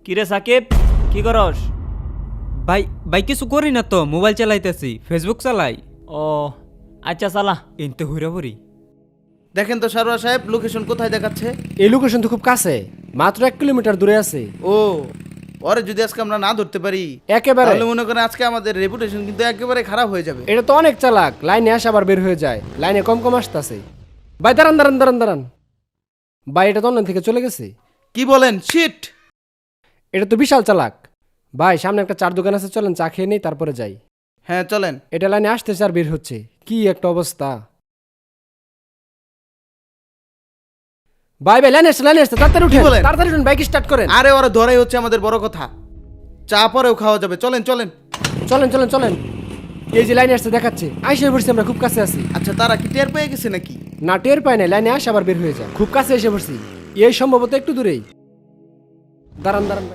কিরে সাকিব, কি করস? ভাই ভাই কিছু করি না তো, মোবাইল চালাইতেছি, ফেসবুক চালাই। ও আচ্ছা চালা। এনতে হইরা পড়ি। দেখেন তো সারোয়ার সাহেব, লোকেশন কোথায় দেখাচ্ছে? এই লোকেশন তো খুব কাছে, মাত্র 1 কিলোমিটার দূরে আছে। ও, ওরে যদি আজকে আমরা না ধরতে পারি একেবারে। তাহলে মনে করেন আজকে আমাদের রেপুটেশন কিন্তু একেবারে খারাপ হয়ে যাবে। এটা তো অনেক চালাক, লাইনে আসে আবার বের হয়ে যায়, লাইনে কম কম আসতেছে। ভাই দাঁড়ান দাঁড়ান দাঁড়ান দাঁড়ান, ভাই এটা তো অনলাইন থেকে চলে গেছে। কি বলেন? শিট! এটা তো বিশাল চালাক। ভাই সামনে একটা চার দোকান আছে, চলেন চা খেয়ে নেই তারপরে যাই। হ্যাঁ চলেন। এটা লাইনে আসতেছে আর বের হচ্ছে, কি একটা অবস্থা। ভাই ভাই লাইনে আসছে, তাড়াতাড়ি উঠেন, বলেন? তাড়াতাড়ি উঠেন, বাইক স্টার্ট করেন। আরে ওরা ধরাই হচ্ছে আমাদের বড় কথা, চা পরেও খাওয়া যাবে। চলেন চলেন। চলেন চলেন চলেন, এই যে লাইনে আসছে দেখাচ্ছে, আইসে পড়ছি, আমরা খুব কাছে আছি। আচ্ছা, তারা কি টের পেয়ে গেছে নাকি? না টের পায় না, লাইনে আসে আবার বের হয়ে যায়, খুব কাছে এসে পড়ছি, এই সম্ভবত একটু দূরেই। দাঁড়ান দাঁড়ান ভাই।